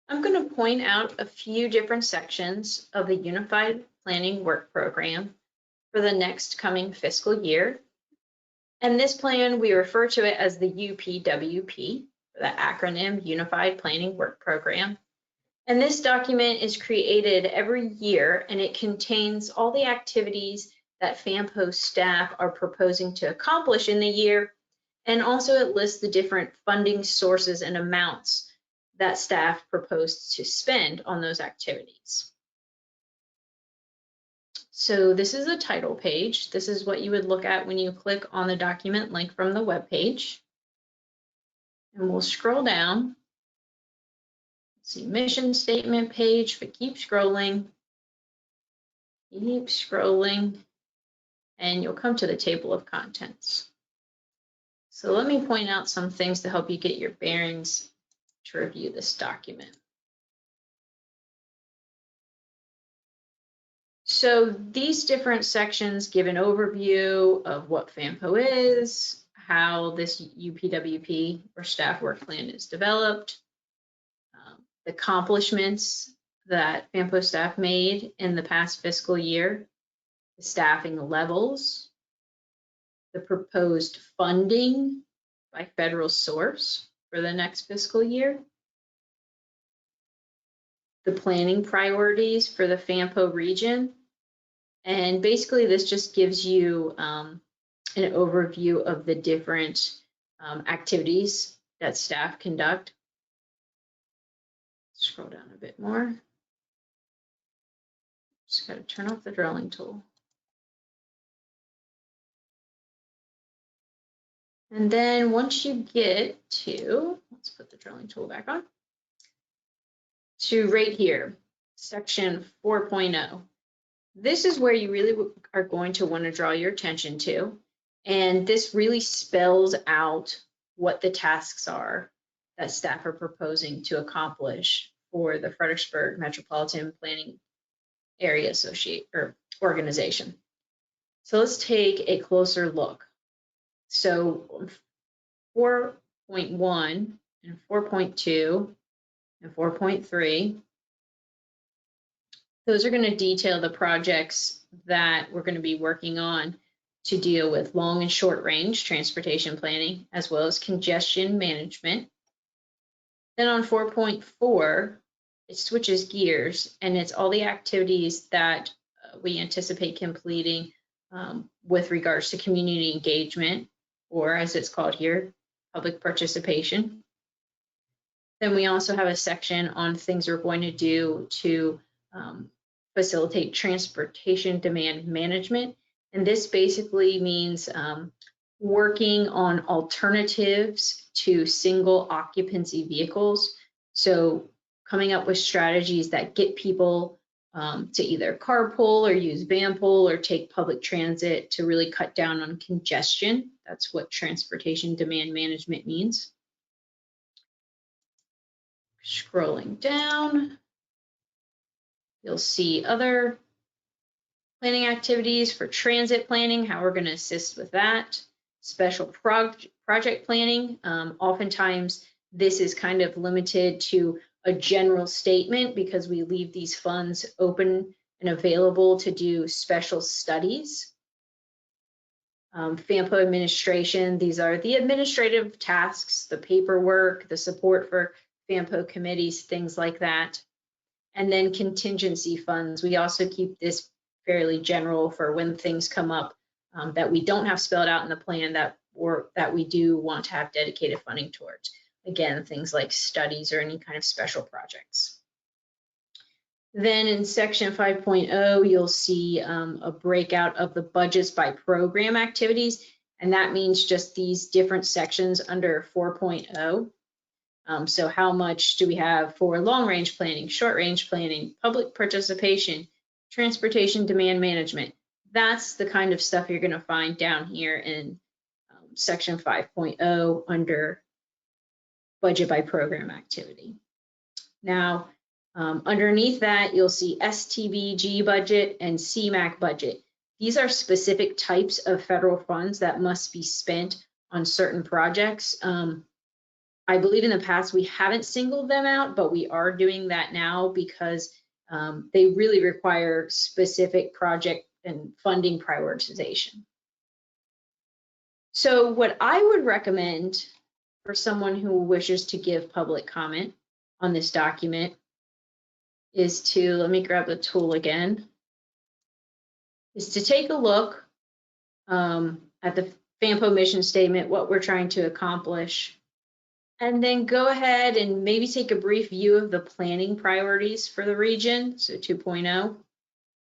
I'm going to point out a few different sections of the Unified Planning Work Program for the next coming fiscal year. And this plan, we refer to it as the UPWP, the acronym Unified Planning Work Program. And this document is created every year, and it contains all the activities that FAMPO staff are proposing to accomplish in the year. And also it lists the different funding sources and amounts that staff proposed to spend on those activities. So this is a title page. This is what you would look at when you click on the document link from the web page. And we'll scroll down. See, mission statement page, but keep scrolling, and you'll come to the table of contents. So let me point out some things to help you get your bearings to review this document. So these different sections give an overview of what FAMPO is, how this UPWP or staff work plan is developed, the accomplishments that FAMPO staff made in the past fiscal year, the staffing levels, the proposed funding by federal source for the next fiscal year, the planning priorities for the FAMPO region. And basically this just gives you an overview of the different activities that staff conduct. Scroll down a bit more. Just got to turn off the drilling tool. And then once you get to, let's put the drilling tool back on, to right here, section 4.0. This is where you really are going to want to draw your attention to. And this really spells out what the tasks are that staff are proposing to accomplish for the Fredericksburg Metropolitan Planning Area Organization. So let's take a closer look. So 4.1 and 4.2 and 4.3, those are going to detail the projects that we're going to be working on to deal with long and short range transportation planning, as well as congestion management. Then on 4.4, it switches gears, and it's all the activities that we anticipate completing with regards to community engagement, or as it's called here, public participation. Then we also have a section on things we're going to do to facilitate transportation demand management. And this basically means working on alternatives to single occupancy vehicles. So coming up with strategies that get people to either carpool or use vanpool or take public transit to really cut down on congestion. That's what transportation demand management means. Scrolling down, you'll see other planning activities for transit planning, how we're going to assist with that. Special project planning. Oftentimes, this is kind of limited to a general statement because we leave these funds open and available to do special studies. FAMPO administration, these are the administrative tasks, the paperwork, the support for FAMPO committees, things like that. And then contingency funds. We also keep this fairly general for when things come up that we don't have spelled out in the plan that we do want to have dedicated funding towards. Again, things like studies or any kind of special projects. Then in section 5.0, you'll see a breakout of the budgets by program activities. And that means just these different sections under 4.0. So how much do we have for long range planning, short range planning, public participation, transportation demand management? That's the kind of stuff you're going to find down here in section 5.0 under budget by program activity. Now, underneath that, you'll see STBG budget and CMAQ budget. These are specific types of federal funds that must be spent on certain projects. I believe in the past we haven't singled them out, but we are doing that now because they really require specific project and funding prioritization. So what I would recommend for someone who wishes to give public comment on this document is to, let me grab the tool again, is to take a look at the FAMPO mission statement, what we're trying to accomplish, and then go ahead and maybe take a brief view of the planning priorities for the region, so 2.0,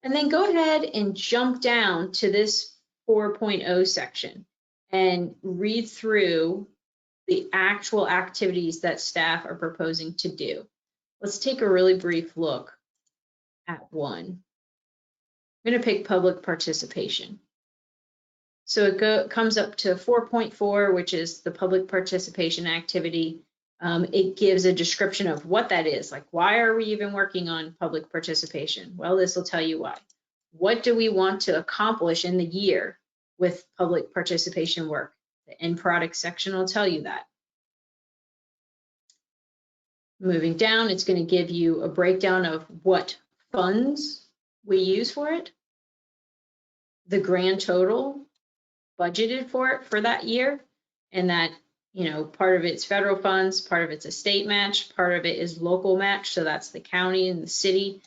and then go ahead and jump down to this 4.0 section and read through the actual activities that staff are proposing to do. Let's take a really brief look at one. I'm going to pick public participation. So it comes up to 4.4, which is the public participation activity. It gives a description of what that is. Like, why are we even working on public participation? Well, this will tell you why. What do we want to accomplish in the year with public participation work? The end product section will tell you that. Moving down, it's going to give you a breakdown of what funds we use for it, the grand total budgeted for it for that year, and that, you know, part of it's federal funds, part of it's a state match, part of it is local match, so that's the county and the city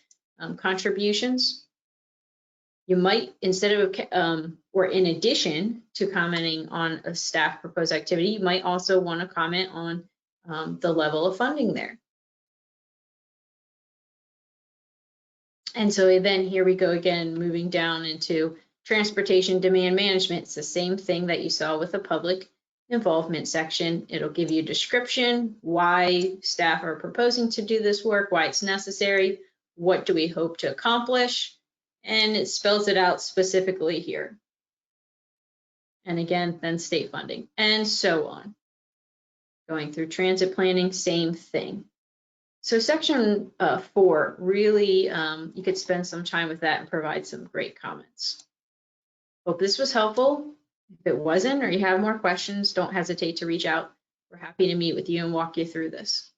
contributions. You might, instead of, or in addition to commenting on a staff proposed activity, you might also want to comment on the level of funding there. And so then here we go again, moving down into transportation demand management. It's the same thing that you saw with the public involvement section. It'll give you a description, why staff are proposing to do this work, why it's necessary, what do we hope to accomplish, and it spells it out specifically here. And again, then state funding, and so on. Going through transit planning, same thing. So section 4, really, you could spend some time with that and provide some great comments. Hope this was helpful. If it wasn't, or you have more questions, don't hesitate to reach out. We're happy to meet with you and walk you through this.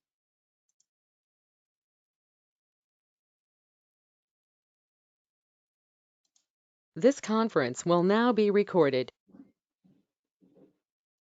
This conference will now be recorded.